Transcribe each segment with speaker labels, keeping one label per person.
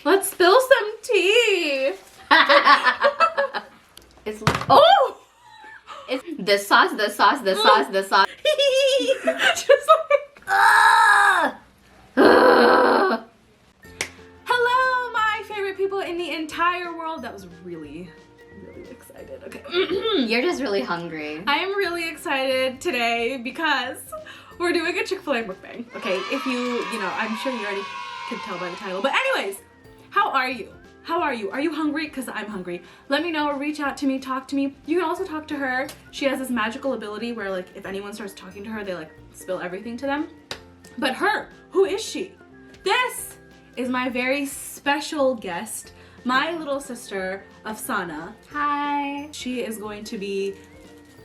Speaker 1: Let's spill some tea.
Speaker 2: It's oh! It's this sauce, this sauce, this sauce, this sauce.
Speaker 1: Just like, hello, my favorite people in the entire world. That was really excited. Okay.
Speaker 2: You're just really hungry.
Speaker 1: I am really excited today because we're doing a Chick Fil A mukbang. Okay, if you know, I'm sure you already could tell by the title. But anyways, how are you? How are you? Are you hungry? Because I'm hungry. Let me know, reach out to me, talk to me. You can also talk to her. She has this magical ability where like if anyone starts talking to her, they like spill everything to them. But her, who is she? This is my very special guest, my little sister, Afsana.
Speaker 2: Hi.
Speaker 1: She is going to be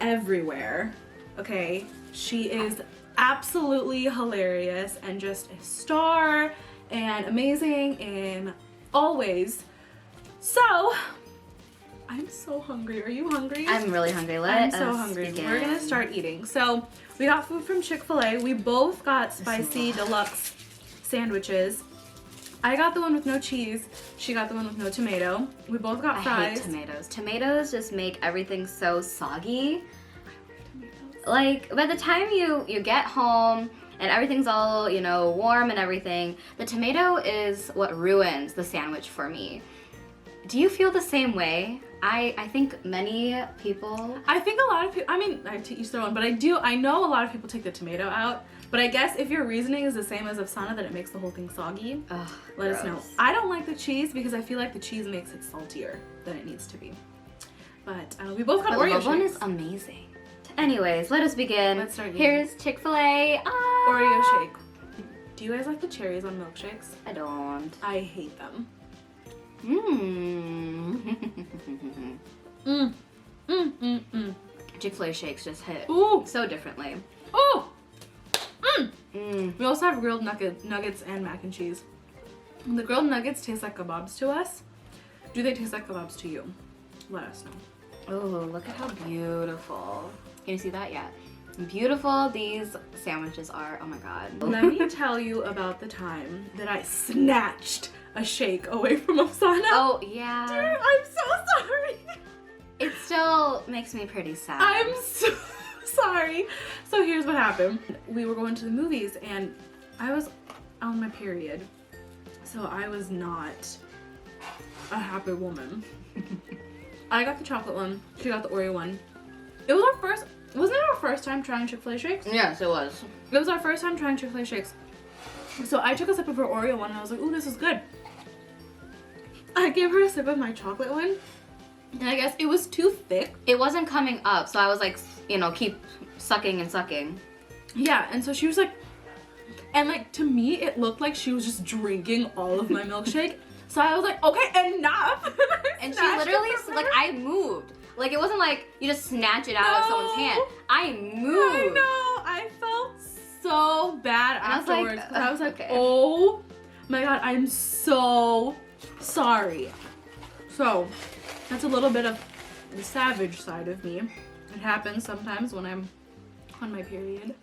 Speaker 1: everywhere, okay? She is absolutely hilarious and just a star and amazing in all ways. So, I'm so hungry. Are you hungry?
Speaker 2: I'm really hungry.
Speaker 1: I'm so hungry. We're gonna start eating. So, we got food from Chick Fil A. We both got spicy deluxe sandwiches. I got the one with no cheese. She got the one with no tomato. We both got fries.
Speaker 2: I hate tomatoes. Tomatoes just make everything so soggy. Like, by the time you get home and everything's all, you know, warm and everything, the tomato is what ruins the sandwich for me. Do you feel the same way? I think many people...
Speaker 1: I think a lot of people, I mean, I to each their own, but I know a lot of people take the tomato out, but I guess if your reasoning is the same as Afsana, that it makes the whole thing soggy, let us know. I don't like the cheese because I feel like the cheese makes it saltier than it needs to be. But we both got Oreo shakes.
Speaker 2: The one is amazing. Anyways, let us begin.
Speaker 1: Let's start eating.
Speaker 2: Here's Chick Fil A.
Speaker 1: Oreo shake. Do you guys like the cherries on milkshakes?
Speaker 2: I don't.
Speaker 1: I hate them.
Speaker 2: Chick Fil A shakes just hit so differently.
Speaker 1: We also have grilled nuggets and mac and cheese. The grilled nuggets taste like kebabs to us. Do they taste like kebabs to you? Let us know.
Speaker 2: Oh, look at how beautiful. Can you see that yet? Beautiful these sandwiches are. Oh my god.
Speaker 1: Let me tell you about the time that I snatched a shake away from Afsana.
Speaker 2: Oh, yeah.
Speaker 1: Dude, I'm so sorry.
Speaker 2: It still makes me pretty sad.
Speaker 1: I'm so sorry. So here's what happened. We were going to the movies and I was on my period. So I was not a happy woman. I got the chocolate one. She got the Oreo one. It was wasn't it our first time trying Chick Fil A shakes?
Speaker 2: Yes, it was.
Speaker 1: It was our first time trying Chick Fil A shakes. So I took a sip of her Oreo one and I was like, ooh, this is good. I gave her a sip of my chocolate one. And I guess it was too thick.
Speaker 2: It wasn't coming up, so I was like, you know, keep sucking and sucking.
Speaker 1: Yeah, and so she was like, and like to me, it looked like she was just drinking all of my milkshake. So I was like, okay, enough.
Speaker 2: And she literally, like, I moved. Like, it wasn't like you just snatch it out of someone's hand. I moved.
Speaker 1: I know. I felt so bad afterwards. I was like,
Speaker 2: okay.
Speaker 1: Oh my god, I'm so sorry. So, that's a little bit of the savage side of me. It happens sometimes when I'm on my period.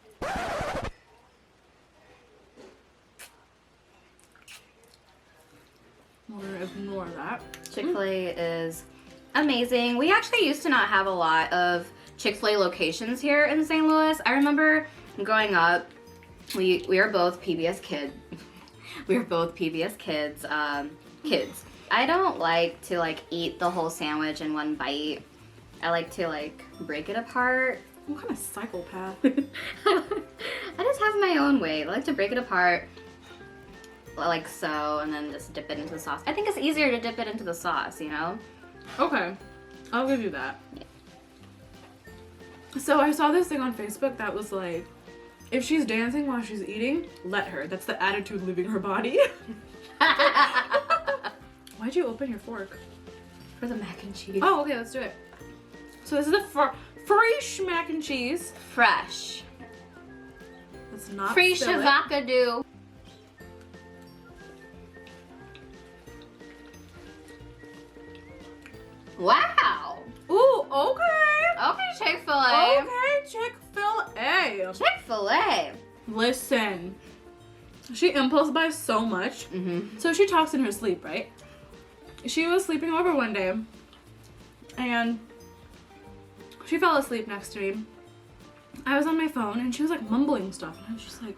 Speaker 1: We're gonna ignore that.
Speaker 2: Chick Fil A is amazing. We actually used to not have a lot of Chick Fil A locations here in St. Louis. I remember growing up, we were both PBS kids. We were both PBS kids. I don't like to like eat the whole sandwich in one bite. I like to like break it apart.
Speaker 1: What kind of psychopath?
Speaker 2: I just have my own way. I like to break it apart like so and then just dip it into the sauce. I think it's easier to dip it into the sauce, you know?
Speaker 1: Okay, I'll give you that.
Speaker 2: Yeah.
Speaker 1: So I saw this thing on Facebook that was like, if she's dancing while she's eating, let her. That's the attitude leaving her body. Why'd you open your fork?
Speaker 2: For the mac and cheese.
Speaker 1: Oh, okay, let's do it. So this is the fresh mac and cheese.
Speaker 2: Fresh.
Speaker 1: Let's not
Speaker 2: Fresh
Speaker 1: spill it.
Speaker 2: avocado. Wow.
Speaker 1: Ooh, okay.
Speaker 2: Okay, Chick Fil A.
Speaker 1: Okay, Chick Fil A.
Speaker 2: Chick Fil A.
Speaker 1: Listen, She impulse buys so much. So she talks in her sleep, right? She was sleeping over one day and she fell asleep next to me. I was on my phone and she was like mumbling stuff and I was just like,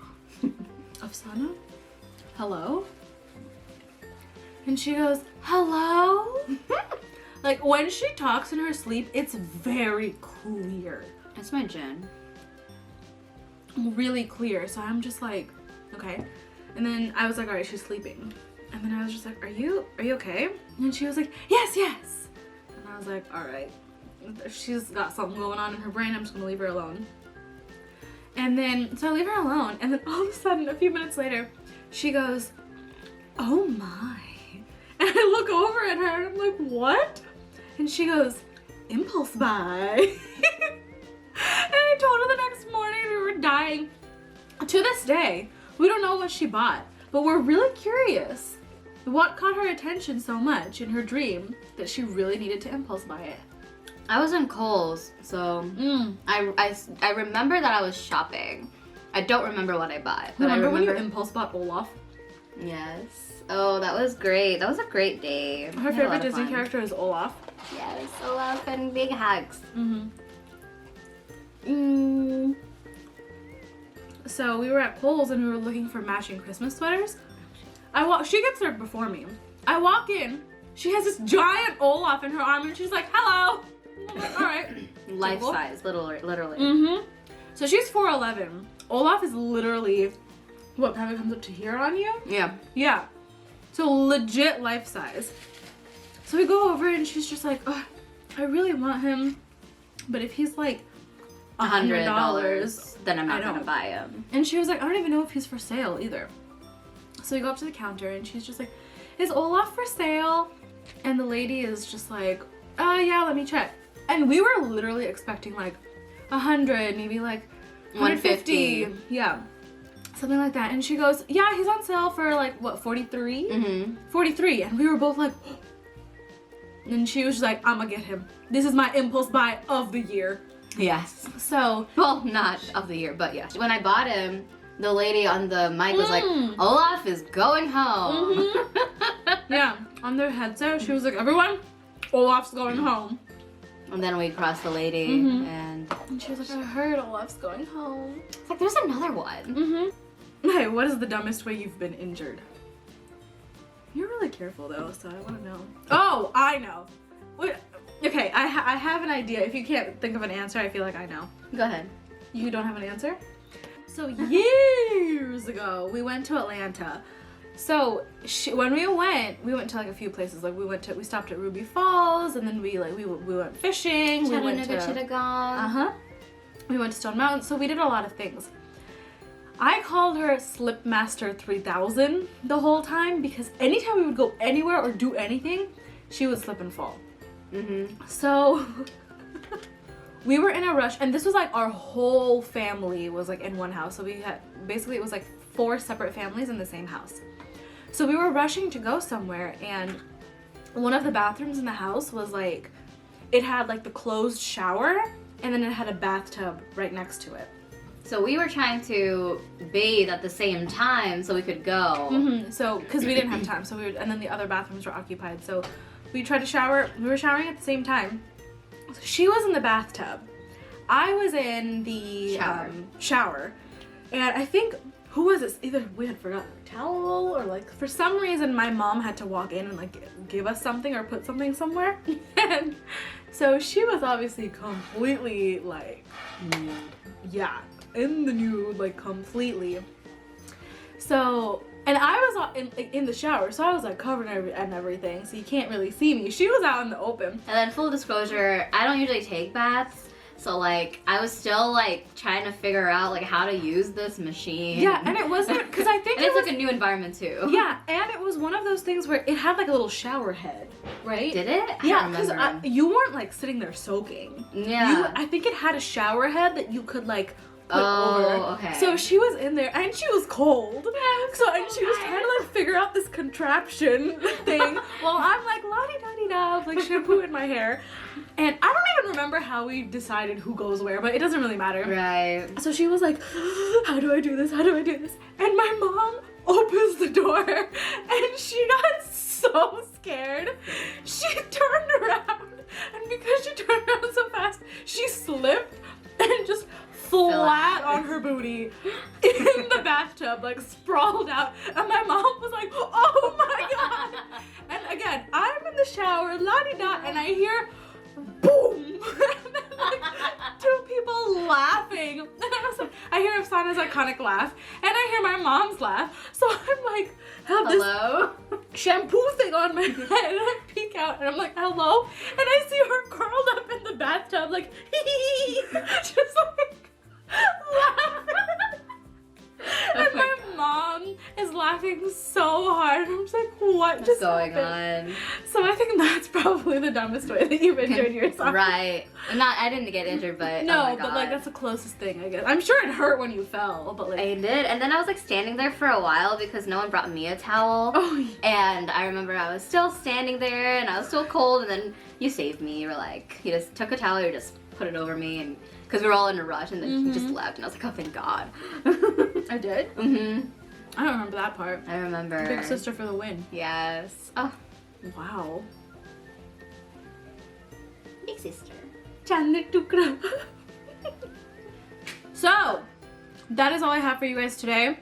Speaker 1: Afsana? Hello? And she goes, hello? Like when she talks in her sleep, it's very clear.
Speaker 2: It's my gin.
Speaker 1: Really clear. So I'm just like, okay. And then I was like, all right, she's sleeping. And then I was just like, are you okay? And she was like, yes. And I was like, all right. She's got something going on in her brain. I'm just gonna leave her alone. And then, so I leave her alone. And then all of a sudden, a few minutes later, she goes, oh my. And I look over at her and I'm like, what? And she goes, impulse buy. And I told her the next morning we were dying. To this day, we don't know what she bought, but we're really curious. What caught her attention so much in her dream that she really needed to impulse buy it?
Speaker 2: I was in Kohl's, so I remember that I was shopping. I don't remember what I bought. But
Speaker 1: Remember
Speaker 2: I
Speaker 1: when you impulse bought Olaf?
Speaker 2: Yes. Oh, that was great. That was a great day.
Speaker 1: Her favorite Disney character is Olaf.
Speaker 2: Yes, Olaf and big hugs.
Speaker 1: So we were at Kohl's and we were looking for matching Christmas sweaters. She gets there before me. I walk in, she has this giant Olaf in her arm and she's like, hello. I'm like, all right.
Speaker 2: Life size, literally.
Speaker 1: So she's 4'11". Olaf is literally, what, probably comes up to here on you?
Speaker 2: Yeah.
Speaker 1: Yeah. So legit life size. So we go over and she's just like, oh, I really want him, but if he's like $100,
Speaker 2: then I'm not gonna buy him.
Speaker 1: And she was like, I don't even know if he's for sale either. So we go up to the counter and she's just like, is Olaf for sale? And the lady is just like, yeah, let me check. And we were literally expecting like 100, maybe like 150. Yeah. Something like that. And she goes, yeah, he's on sale for like, what, 43? 43. And we were both like, and she was just like, I'm gonna get him. This is my impulse buy of the year.
Speaker 2: Yes.
Speaker 1: So,
Speaker 2: well, not of the year, but yes. When I bought him, the lady on the mic was like, Olaf is going home.
Speaker 1: Yeah, on their headset, she was like, everyone, Olaf's going home.
Speaker 2: And then we crossed the lady and
Speaker 1: she was like, I heard Olaf's going home.
Speaker 2: It's like, there's another one.
Speaker 1: Hey, what is the dumbest way you've been injured? You're really careful though, so I want to know. Oh, I know. Wait, okay, I have an idea. If you can't think of an answer, I feel like I know.
Speaker 2: Go ahead.
Speaker 1: You don't have an answer? So years ago, we went to Atlanta. So when we went to like a few places. Like we stopped at Ruby Falls, and then we went fishing. We went to we went to Stone Mountain. So we did a lot of things. I called her Slipmaster 3000 the whole time because anytime we would go anywhere or do anything, she would slip and fall. So we were in a rush, and this was like our whole family was like in one house. So we had, basically it was like 4 separate families in the same house. So we were rushing to go somewhere, and one of the bathrooms in the house was like, it had like the closed shower, and then it had a bathtub right next to it.
Speaker 2: So we were trying to bathe at the same time so we could go.
Speaker 1: So, because we didn't have time, so and then the other bathrooms were occupied. So we tried to shower. We were showering at the same time. So she was in the bathtub. I was in the shower. And I think, who was it? Either we had forgotten a towel, or like for some reason my mom had to walk in and like give us something or put something somewhere. And so she was obviously completely like, yeah, in the nude, like completely. So, and I was in the shower, so I was like covered and everything, so you can't really see me. She was out in the open.
Speaker 2: And then full disclosure, I don't usually take baths. So like, I was still like trying to figure out like how to use this machine.
Speaker 1: Yeah, and it wasn't, because I think
Speaker 2: and it's like a new environment too.
Speaker 1: Yeah, and it was one of those things where it had like a little shower head, right?
Speaker 2: Did it?
Speaker 1: Yeah, because you weren't like sitting there soaking.
Speaker 2: Yeah.
Speaker 1: I think it had a shower head that you could like put over.
Speaker 2: Okay.
Speaker 1: So she was in there, and she was cold. So, and she was trying to like figure out this contraption thing while I'm like la-di-da-di-da, like shampoo in my hair. And I don't even remember how we decided who goes where, but it doesn't really matter.
Speaker 2: Right.
Speaker 1: So she was like, how do I do this? How do I do this? And my mom opens the door and she got so scared. She turned around, and because she turned around so fast, she slipped and just flat on her booty in the bathtub, like sprawled out. And my mom was like, oh my God. And again, I'm in the shower, la-di-da, and I hear boom. And then, like, two people laughing. And I hear Afsana's iconic laugh, and I hear my mom's laugh. So I'm like, have
Speaker 2: Hello?
Speaker 1: this shampoo thing on my head, and I peek out, and I'm like, hello? And I see her curled up in the bathtub, like, just like, laughing. And my mom is laughing so hard. I'm just like, what just
Speaker 2: going
Speaker 1: happened?
Speaker 2: on?
Speaker 1: So I think that's probably the dumbest way that you've injured yourself.
Speaker 2: Right. I didn't get injured, but
Speaker 1: No,
Speaker 2: oh my
Speaker 1: but
Speaker 2: God.
Speaker 1: like that's the closest thing, I guess. I'm sure it hurt when you fell, but like
Speaker 2: I did, and then I was like standing there for a while because no one brought me a towel.
Speaker 1: oh yeah.
Speaker 2: And I remember I was still standing there, and I was still cold, and then you saved me. You were like, you just took a towel, you just put it over me, and because we were all in a rush, and then you just left, and I was like, oh, thank God.
Speaker 1: I did?
Speaker 2: Mm-hmm.
Speaker 1: I don't remember that part.
Speaker 2: I remember.
Speaker 1: Big sister for the win.
Speaker 2: Yes. Oh,
Speaker 1: Wow.
Speaker 2: big sister.
Speaker 1: So, that is all I have for you guys today.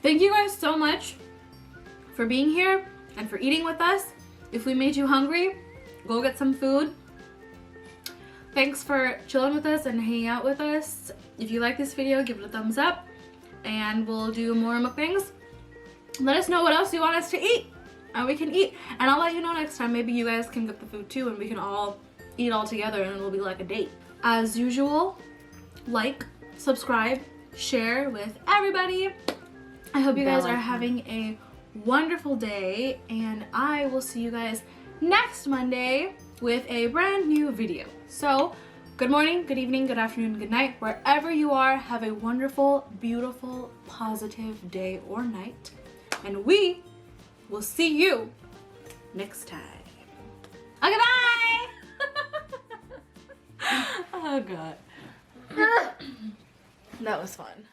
Speaker 1: Thank you guys so much for being here and for eating with us. If we made you hungry, go get some food. Thanks for chilling with us and hanging out with us. If you like this video, give it a thumbs up, and we'll do more mukbangs. Let us know what else you want us to eat, and we can eat. And I'll let you know next time. Maybe you guys can get the food too, and we can all eat all together, and it'll be like a date. As usual, like, subscribe, share with everybody. I hope you guys are having a wonderful day, and I will see you guys next Monday with a brand new video. So, good morning, good evening, good afternoon, good night. Wherever you are, have a wonderful, beautiful, positive day or night. And we will see you next time. Okay, bye! Oh, God. That was fun.